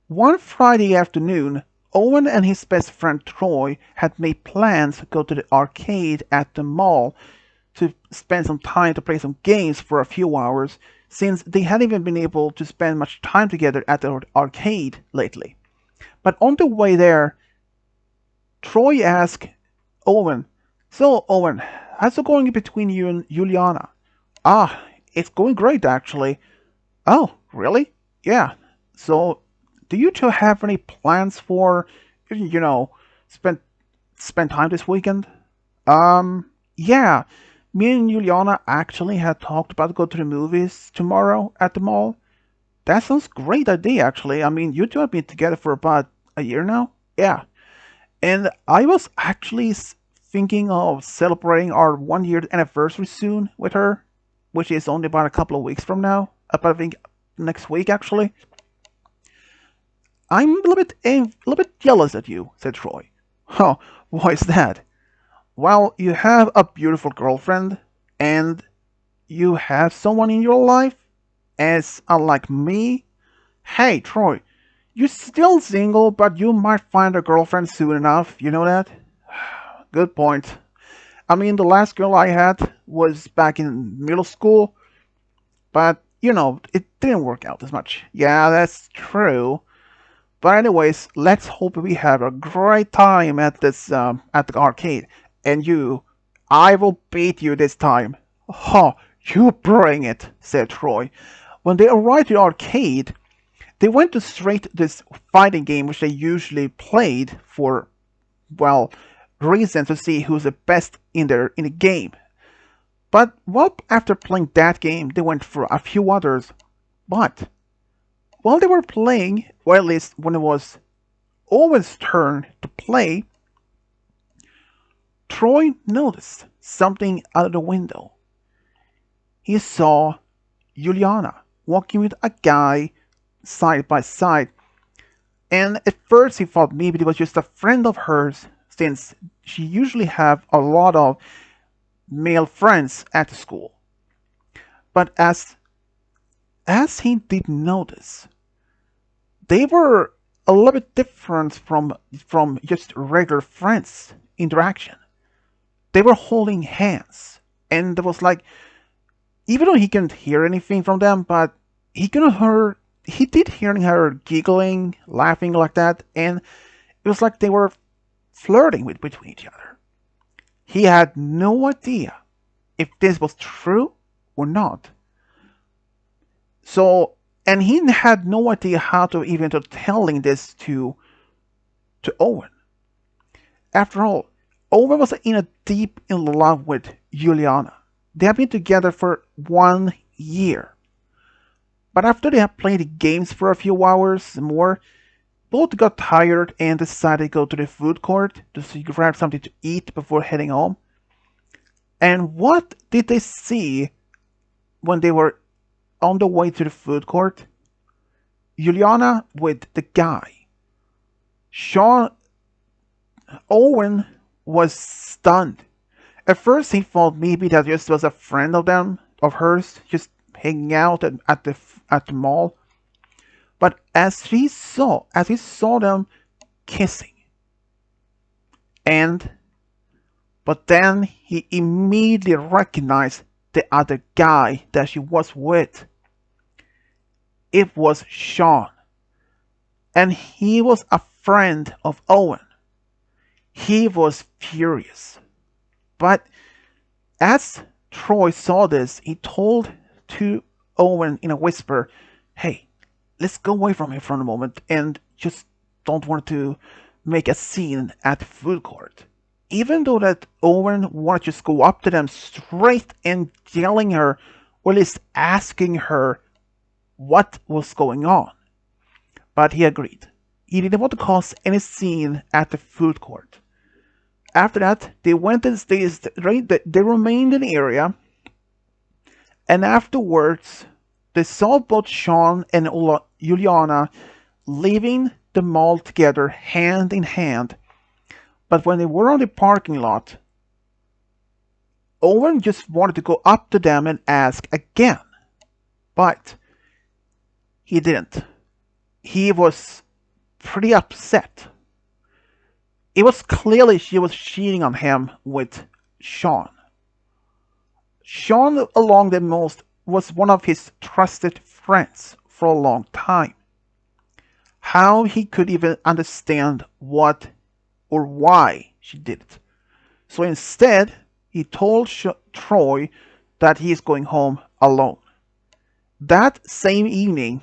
One Friday afternoon, Owen and his best friend Troy had made plans to go to the arcade at the mall to spend some time to play some games for a few hours, since they hadn't even been able to spend much time together at the arcade lately. But on the way there, Troy asked Owen, "So, Owen, how's it going between you and Juliana?" "Ah, it's going great, actually." "Oh, really?" "Yeah. So, do you two have any plans for, you know, spend spend time this weekend?" Yeah. Me and Juliana actually had talked about go to the movies tomorrow at the mall. That sounds great idea, actually. I mean, you two have been together for about a year now. Yeah. And I was actually thinking of celebrating our 1 year anniversary soon with her, which is only about a couple of weeks from now. About I think next week, actually. I'm a little bit jealous of you," said Troy. "Oh, why is that?" "Well, you have a beautiful girlfriend, and you have someone in your life, as unlike me. Hey, Troy, you're still single, but you might find a girlfriend soon enough, you know that?" "Good point. I mean, the last girl I had was back in middle school, but, it didn't work out as much." "Yeah, that's true. But anyways, let's hope we have a great time at the arcade. And I will beat you this time." "Huh, you bring it," said Troy. When they arrived at the arcade, they went to straight to this fighting game which they usually played for, well, reasons to see who's the best in the game. But well, after playing that game, they went for a few others. But while they were playing, or at least when it was Owen's turn to play, Troy noticed something out of the window. He saw Juliana walking with a guy side by side, and at first he thought maybe it was just a friend of hers, since she usually have a lot of male friends at the school. But as he did notice, they were a little bit different from just regular friends interaction. They were holding hands, and it was like, even though he couldn't hear anything from them, but he did hearing her giggling, laughing like that, and it was like they were flirting with between each other. He had no idea if this was true or not. So, and he had no idea how to even to telling this to Owen. After all, Owen was in a deep in love with Juliana. They have been together for 1 year. But after they had played games for a few hours more, both got tired and decided to go to the food court to grab something to eat before heading home. And what did they see when they were on the way to the food court? Juliana with the guy. Sean Owen was stunned. At first, he thought maybe that just was a friend of hers, just hanging out at the mall. But as he saw them kissing, and but then he immediately recognized the other guy that she was with. It was Sean, and he was a friend of Owen. He was furious. But as Troy saw this, he told to Owen in a whisper, "Hey, let's go away from him for a moment and just don't want to make a scene at the food court." Even though that Owen wanted to just go up to them straight and yelling her, or at least asking her what was going on. But he agreed. He didn't want to cause any scene at the food court. After that, they went and they remained in the area, and afterwards, they saw both Sean and Juliana leaving the mall together, hand in hand. But when they were on the parking lot, Owen just wanted to go up to them and ask again, but he didn't. He was pretty upset. It was clearly she was cheating on him with Sean. Sean, along the most, was one of his trusted friends for a long time. How he could even understand what or why she did it. So instead, he told Troy that he is going home alone. That same evening,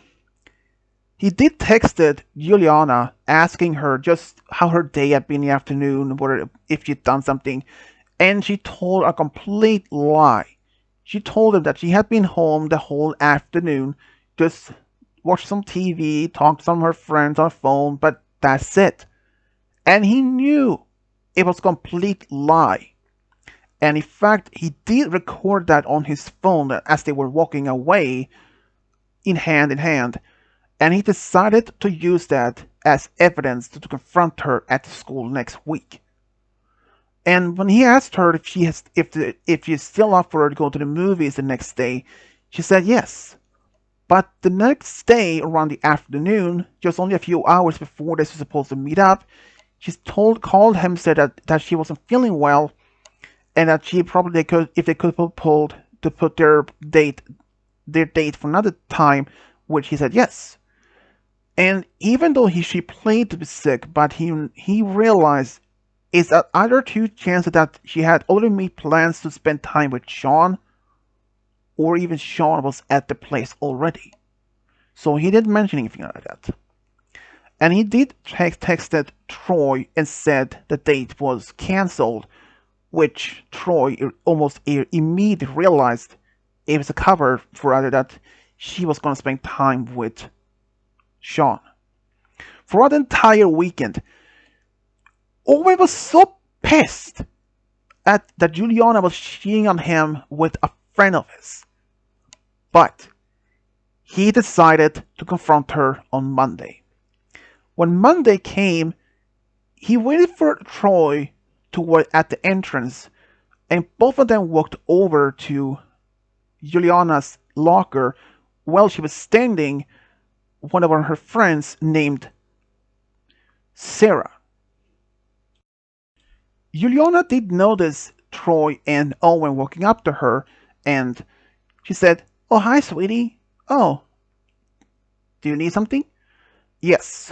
he did texted Juliana asking her just how her day had been in the afternoon, or if she'd done something, and she told a complete lie. She told him that she had been home the whole afternoon, just watched some TV, talked to some of her friends on the phone, but that's it. And he knew it was a complete lie. And in fact, he did record that on his phone as they were walking away in hand, and he decided to use that as evidence to confront her at school next week. And when he asked her if she's still up for her to go to the movies the next day, she said yes. But the next day, around the afternoon, just only a few hours before they were supposed to meet up, she called him, said that she wasn't feeling well, and that she probably could, if they could pulled to put their date for another time, which he said yes. And even though she played to be sick, but he realized is that either two chances that she had already made plans to spend time with Sean, or even Sean was at the place already. So he didn't mention anything like that. And he did texted Troy and said the date was cancelled, which Troy almost immediately realized it was a cover for either that she was going to spend time with Sean. For the entire weekend, Owen was so pissed at that Juliana was cheating on him with a friend of his. But he decided to confront her on Monday. When Monday came, he waited for Troy to wait at the entrance, and both of them walked over to Juliana's locker while she was standing one of her friends named Sarah. Juliana did notice Troy and Owen walking up to her, and she said, "Oh, hi, sweetie. Oh, do you need something?" "Yes,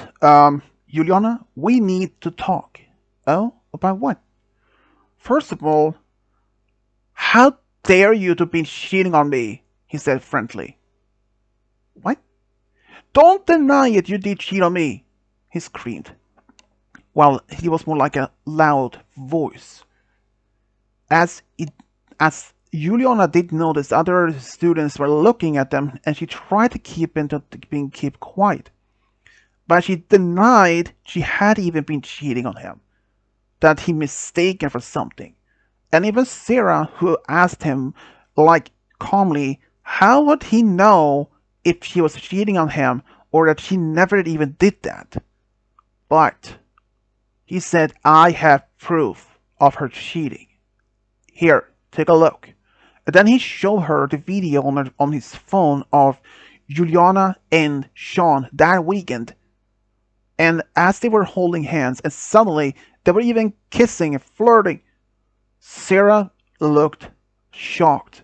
Juliana, we need to talk." "Oh, about what?" "First of all, how dare you to be cheating on me?" he said friendly. "What?" "Don't deny it, you did cheat on me," he screamed. Well, he was more like a loud voice. As Juliana did notice other students were looking at them, and she tried to keep quiet. But she denied she had even been cheating on him, that he mistaken for something. And even Sarah, who asked him, like calmly, how would he know if she was cheating on him or that she never even did that? But he said, "I have proof of her cheating. Here, take a look." And then he showed her the video on his phone of Juliana and Sean that weekend. And as they were holding hands, and suddenly they were even kissing and flirting, Sarah looked shocked.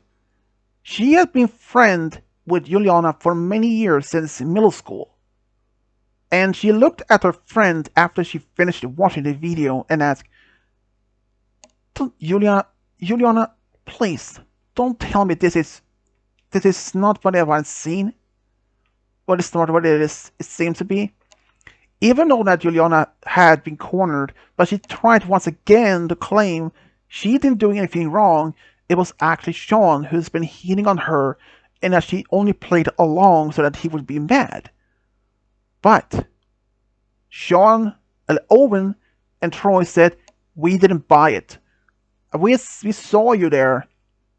She had been friends with Juliana for many years since middle school. And she looked at her friend after she finished watching the video and asked, Juliana, please, don't tell me this is not what I've seen. What is not what it seems to be." Even though that Juliana had been cornered, but she tried once again to claim she didn't do anything wrong. It was actually Sean who's been hitting on her, and that she only played along so that he would be mad. But Sean, Owen, and Troy said, "We didn't buy it. We saw you there.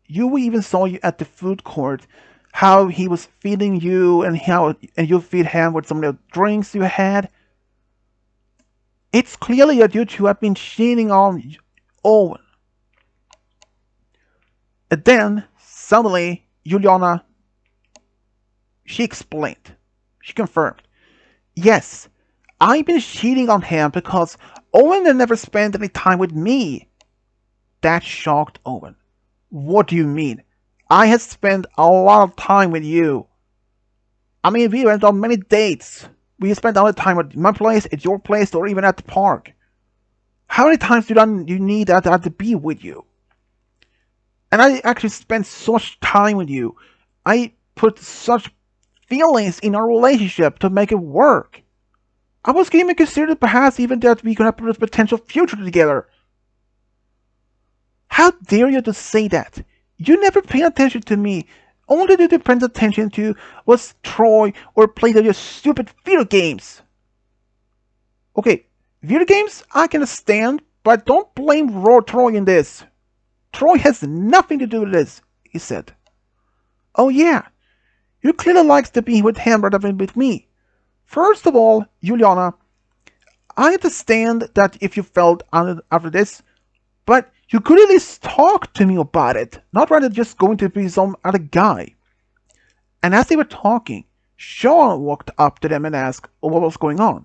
We even saw you at the food court. How he was feeding you, and you feed him with some of the drinks you had. It's clearly that you two have been cheating on Owen." And then suddenly Juliana, she explained. She confirmed, "Yes, I've been cheating on him because Owen had never spent any time with me. That shocked Owen. What do you mean? I had spent a lot of time with you. I mean, we went on many dates. We spent all the time at my place, at your place, or even at the park. How many times do you need that I have to be with you? And I actually spent so much time with you. I put such feelings in our relationship to make it work. I was even considered perhaps even that we could have a potential future together. How dare you to say that? You never paid attention to me. Only did you pay attention to was Troy or played your stupid video games. Okay, video games I can stand, but don't blame Troy in this. Troy has nothing to do with this, he said. Oh yeah, you clearly likes to be with him rather than with me. First of all, Juliana, I understand that if you felt after this, but you could at least talk to me about it, not rather just going to be some other guy. And as they were talking, Sean walked up to them and asked what was going on.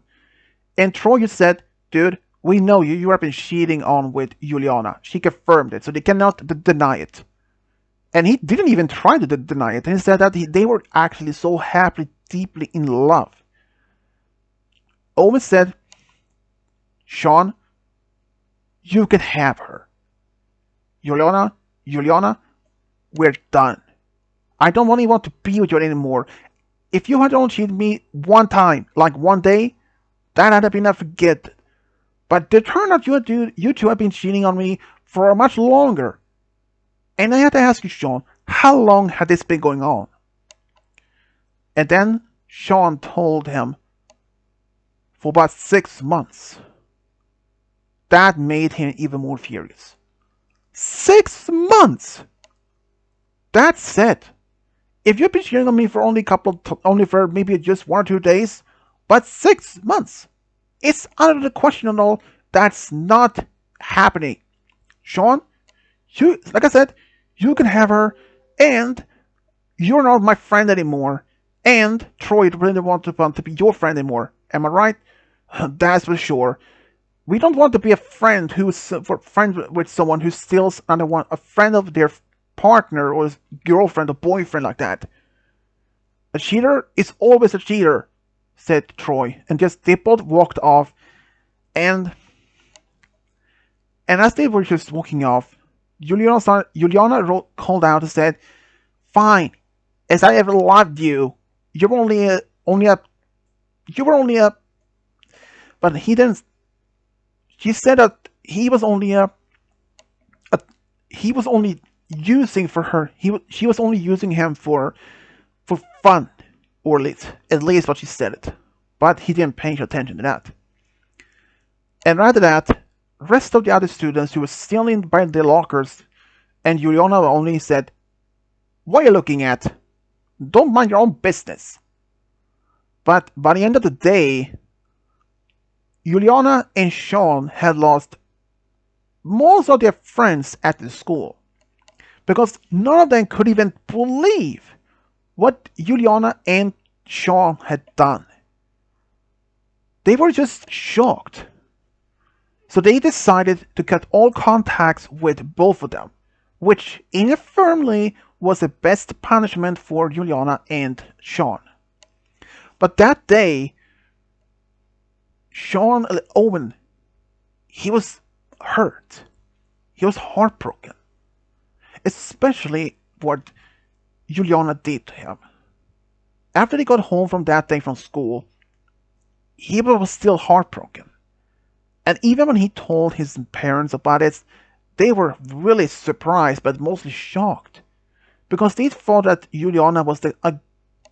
And Troy just said, dude, we know you have been cheating on with Juliana. She confirmed it, so they cannot deny it. And he didn't even try to deny it. And he said that they were actually so happily, deeply in love. Owen said, Sean, you can have her. Juliana, we're done. I don't really want to be with you anymore. If you had only cheated me one time, like one day, that had been enough to forget. But it turned out you two have been cheating on me for much longer. And I had to ask you, Sean, how long had this been going on? And then Sean told him for about 6 months. That made him even more furious. 6 months! That's it. If you've been cheating on me for only for maybe just 1 or 2 days, but 6 months, it's out of the question at all. That's not happening. Sean, like I said, you can have her, and you're not my friend anymore. And Troy really want to be your friend anymore. Am I right? That's for sure. We don't want to be a friend with someone who steals a friend of their partner or girlfriend or boyfriend like that. A cheater is always a cheater, said Troy, and they both walked off. And as they were just walking off, Juliana called out and said, "Fine, as I ever loved you, you were only a." But he didn't. She said that he was only using for her. She was only using him for fun, or at least what she said it. But he didn't pay attention to that. And after that, rest of the other students who were still in by their lockers, and Juliana only said, "What are you looking at? Don't mind your own business." But by the end of the day, Juliana and Sean had lost most of their friends at the school, because none of them could even believe what Juliana and Sean had done. They were just shocked. So they decided to cut all contacts with both of them, which inadvertently was the best punishment for Juliana and Sean. But that day, Owen, he was hurt. He was heartbroken. Especially what Juliana did to him. After he got home from that day from school, he was still heartbroken. And even when he told his parents about it, they were really surprised but mostly shocked. Because they thought that Juliana was that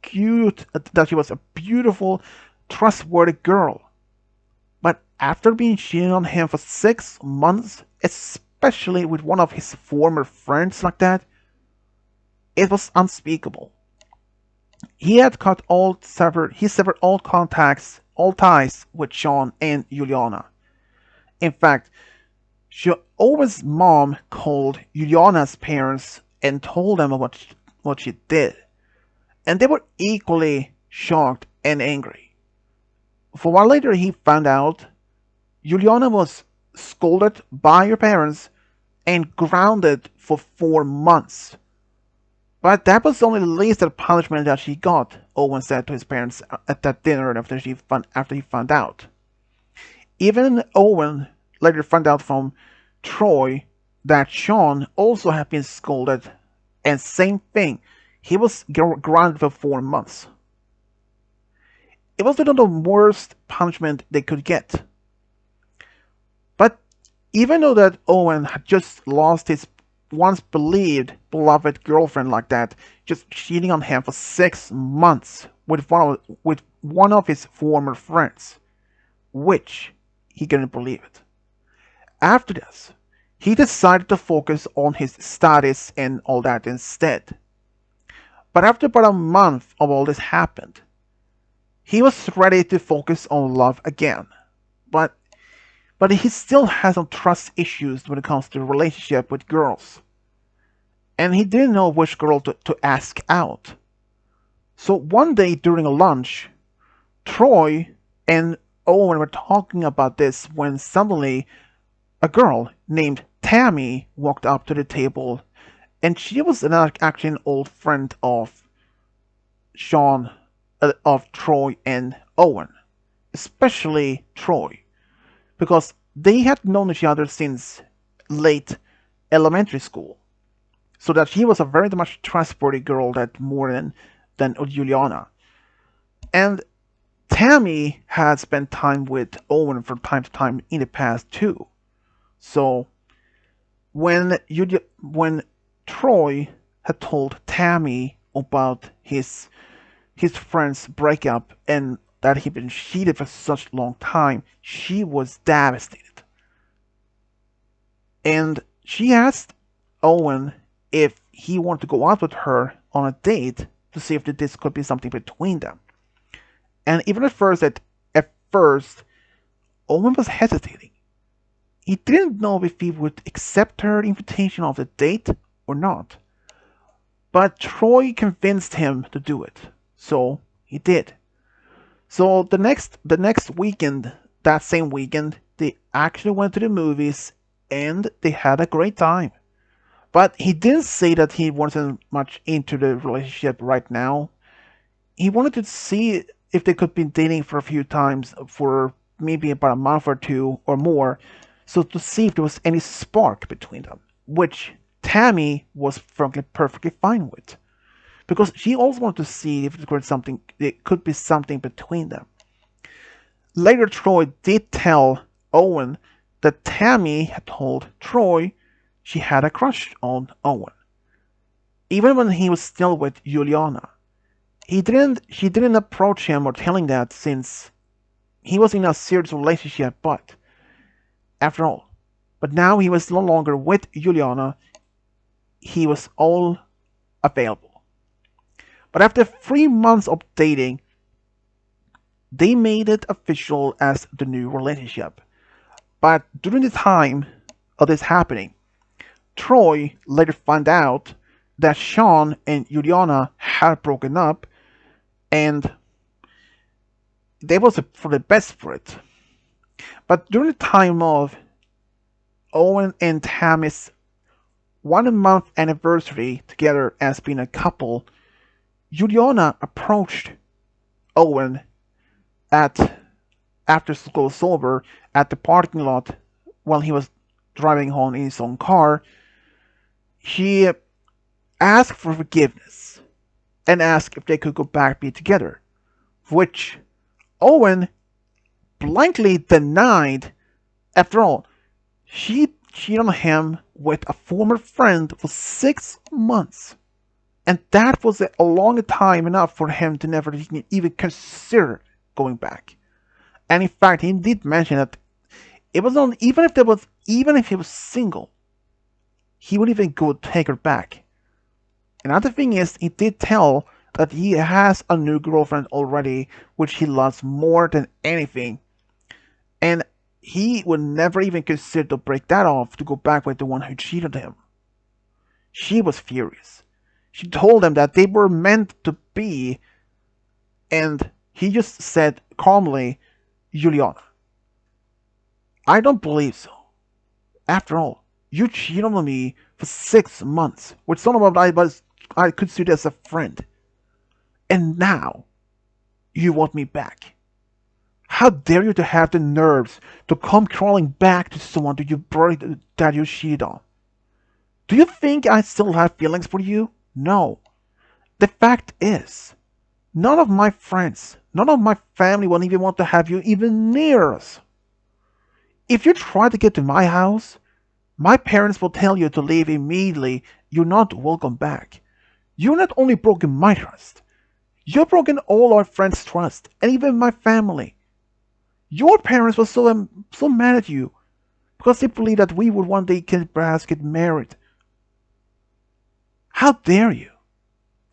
she was a beautiful, trustworthy girl. But after being cheated on him for 6 months, especially with one of his former friends like that, it was unspeakable. He had severed all contacts, all ties with Sean and Juliana. In fact, Owen's mom called Juliana's parents and told them what she did. And they were equally shocked and angry. For a while later, he found out Juliana was scolded by her parents and grounded for 4 months. But that was only the least of the punishment that she got, Owen said to his parents at that dinner after he found out. Even Owen later found out from Troy that Sean also had been scolded, and same thing, he was grounded for 4 months. It was one of the worst punishment they could get. But even though that Owen had just lost his once believed beloved girlfriend like that, just cheating on him for 6 months with one of his former friends, which he couldn't believe it. After this, he decided to focus on his studies and all that instead. But after about a month of all this happened, he was ready to focus on love again. But but he still has some trust issues when it comes to relationship with girls. And he didn't know which girl to ask out. So one day during a lunch, Troy and Owen were talking about this when suddenly a girl named Tammy walked up to the table, and she was actually an old friend of Sean, of Troy and Owen, especially Troy, because they had known each other since late elementary school. So that she was a very much trustworthy girl that more than Juliana. And Tammy had spent time with Owen from time to time in the past too. So when Troy had told Tammy about his friend's breakup and that he'd been cheated for such a long time, she was devastated. And she asked Owen if he wanted to go out with her on a date to see if this could be something between them. And even at first, Owen was hesitating. He didn't know if he would accept her invitation of the date or not. But Troy convinced him to do it, so he did. So the next weekend, that same weekend, they actually went to the movies and they had a great time. But he didn't say that he wasn't much into the relationship right now. He wanted to see if they could be dating for a few times for maybe about a month or two or more, so to see if there was any spark between them, which Tammy was frankly perfectly fine with, because she also wanted to see if there could be something between them. Later, Troy did tell Owen that Tammy had told Troy she had a crush on Owen, even when he was still with Juliana. She didn't approach him or tell him that since he was in a serious relationship, but after all, but now he was no longer with Juliana, he was all available. But after 3 months of dating, they made it official as the new relationship. But during the time of this happening, Troy later found out that Sean and Juliana had broken up, and they was for the best for it. But during the time of Owen and Tammy's 1 month anniversary together as being a couple, Juliana approached Owen at after school was over at the parking lot while he was driving home in his own car. She asked for forgiveness and asked if they could go back be together, which Owen blankly denied. After all, she cheated on him with a former friend for 6 months, and that was a long time enough for him to never even consider going back. And in fact, he did mention that it was not even if he was single, he would even go take her back. Another thing is, he did tell that he has a new girlfriend already, which he loves more than anything, and he would never even consider to break that off to go back with the one who cheated him. She was furious. She told him that they were meant to be, and he just said calmly, Juliana, I don't believe so. After all, you cheated on me for 6 months with someone I considered as a friend, and now you want me back. How dare you to have the nerves to come crawling back to someone that you cheated on? Do you think I still have feelings for you? No. The fact is, none of my friends, none of my family will even want to have you even near us. If you try to get to my house, my parents will tell you to leave immediately. You're not welcome back. You not only broken my trust, you've broken all our friends' trust, and even my family. Your parents were so mad at you because they believed that we would one day perhaps get married. How dare you?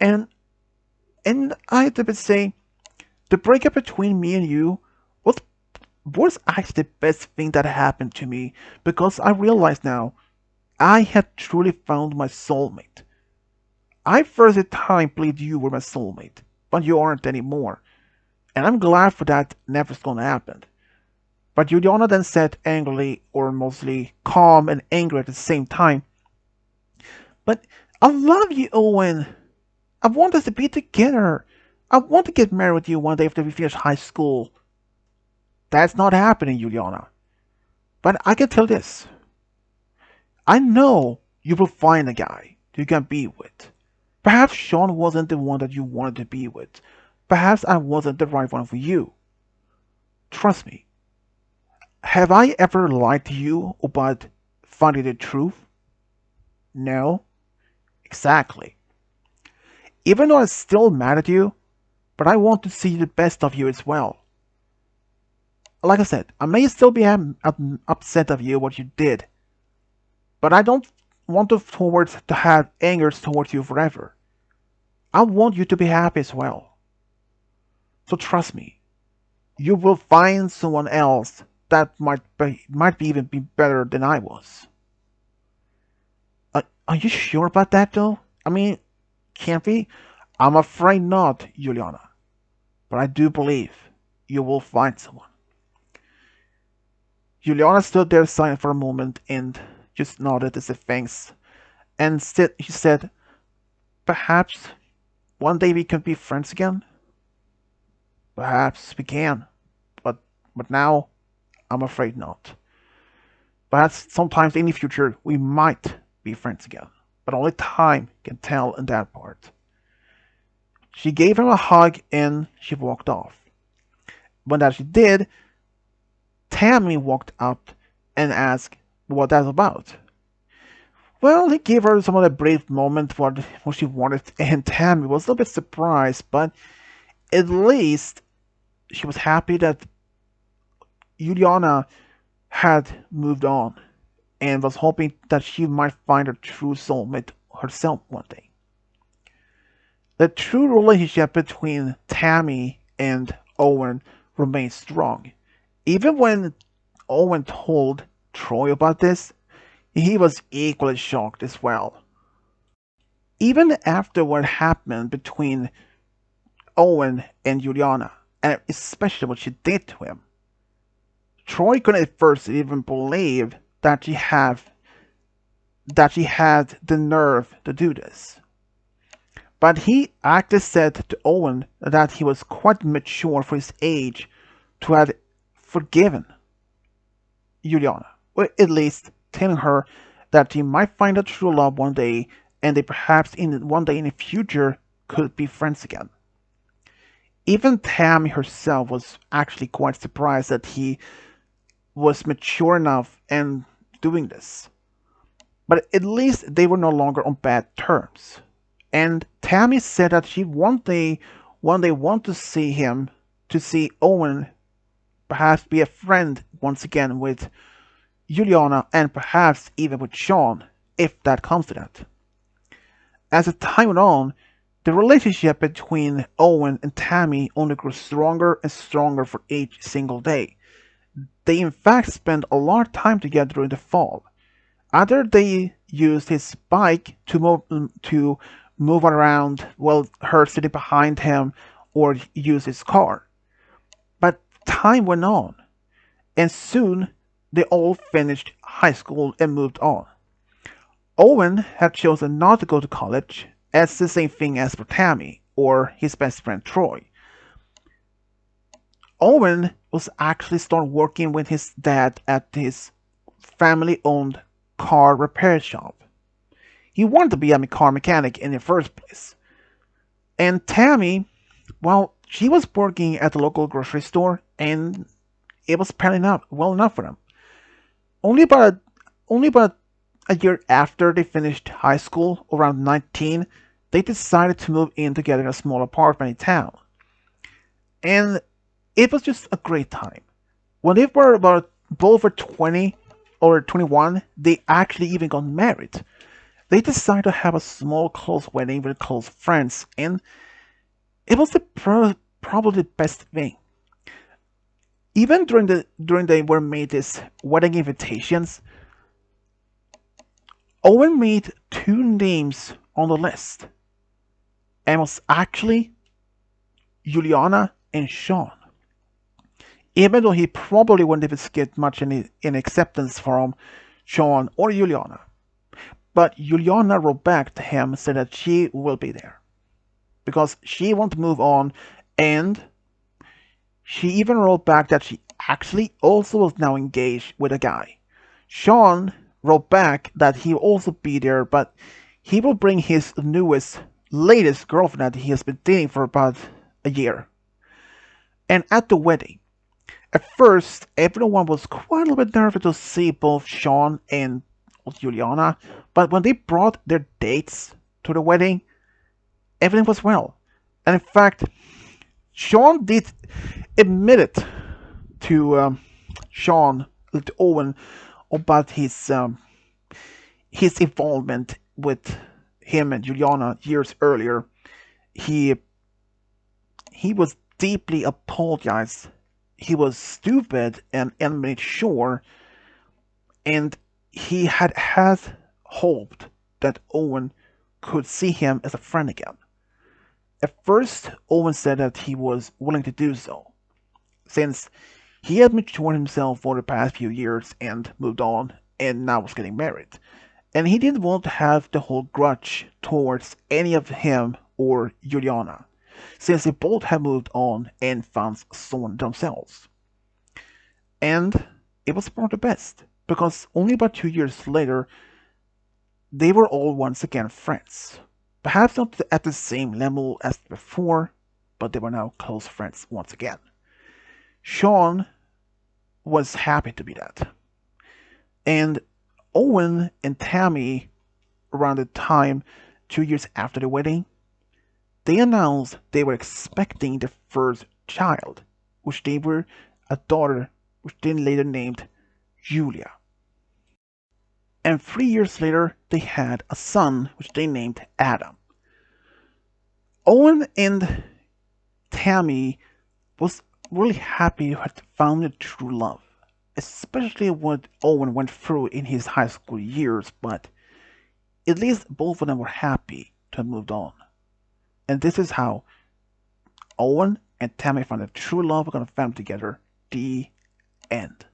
And I have to say, the breakup between me and you was actually the best thing that happened to me because I realize now I had truly found my soulmate. I first at time believed you were my soulmate, but you aren't anymore. And I'm glad for that never's gonna happen. But Juliana then said angrily, or mostly calm and angry at the same time, but I love you, Owen. I want us to be together. I want to get married with you one day after we finish high school. That's not happening, Juliana. But I can tell this. I know you will find a guy you can be with. Perhaps Sean wasn't the one that you wanted to be with. Perhaps I wasn't the right one for you. Trust me. Have I ever lied to you about finding the truth? No. Exactly. Even though I'm still mad at you, but I want to see the best of you as well. Like I said, I may still be upset of you what you did, but I don't want to have anger towards you forever. I want you to be happy as well. So trust me, you will find someone else that might even be better than I was. Are you sure about that though? I mean, can't we? I'm afraid not, Juliana. But I do believe you will find someone. Juliana stood there silent for a moment and just nodded as if thanks. And she said, perhaps one day we can be friends again? Perhaps we can. But now I'm afraid not. Perhaps sometimes in the future we might be friends again. But only time can tell in that part. She gave him a hug and she walked off. When that she did, Tammy walked up and asked what that's about. Well, he gave her some of the brief moment what she wanted, and Tammy was a little bit surprised, but at least she was happy that Juliana had moved on and was hoping that she might find her true soulmate herself one day. The true relationship between Tammy and Owen remained strong. Even when Owen told Troy about this, he was equally shocked as well. Even after what happened between Owen and Juliana, and especially what she did to him, Troy couldn't at first even believe that she had the nerve to do this. But he actually said to Owen that he was quite mature for his age to have forgiven Juliana, or at least telling her that he might find a true love one day and they perhaps one day in the future could be friends again. Even Tammy herself was actually quite surprised that he was mature enough and doing this. But at least they were no longer on bad terms. And Tammy said that she one day want to see Owen perhaps be a friend once again with Juliana and perhaps even with Sean, if that comes to that. As the time went on, the relationship between Owen and Tammy only grew stronger and stronger for each single day. They in fact spent a lot of time together during the fall. Either they used his bike to move around while her sitting behind him, or use his car. But time went on, and soon they all finished high school and moved on. Owen had chosen not to go to college, as the same thing as for Tammy or his best friend Troy. Owen was actually started working with his dad at his family-owned car repair shop. He wanted to be a car mechanic in the first place. And Tammy, well, she was working at the local grocery store, and it was apparently not well enough for them. Only about only about a year after they finished high school, around 19, they decided to move in together in a small apartment in town. And it was just a great time. When they were about both were 20 or 21, they actually even got married. They decided to have a small close wedding with close friends, and it was probably the best thing. Even during they were made these wedding invitations, Owen made two names on the list, and was actually Juliana and Sean. Even though he probably wouldn't even get much in acceptance from Sean or Juliana. But Juliana wrote back to him and said that she will be there. Because she wants to move on, and she even wrote back that she actually also was now engaged with a guy. Sean wrote back that he will also be there, but he will bring his latest girlfriend that he has been dating for about a year. And at the wedding, at first, everyone was quite a little bit nervous to see both Sean and Juliana, but when they brought their dates to the wedding, everything was well. And in fact, Sean did admit it to to Owen, about his involvement with him and Juliana years earlier. He he was deeply apologized. He was stupid and immature, and he had hoped that Owen could see him as a friend again. At first, Owen said that he was willing to do so, since he had matured himself for the past few years and moved on, and now was getting married. And he didn't want to have the whole grudge towards any of him or Juliana, since they both had moved on and found someone themselves. And it was for the best, because only about 2 years later, they were all once again friends. Perhaps not at the same level as before, but they were now close friends once again. Sean was happy to be that. And Owen and Tammy, around the time 2 years after the wedding, they announced they were expecting the first child, which they were a daughter, which they later named Julia. And 3 years later, they had a son, which they named Adam. Owen and Tammy was really happy to have found a true love, especially what Owen went through in his high school years, but at least both of them were happy to have moved on. And this is how Owen and Tammy found a true love, are going to family together. The end.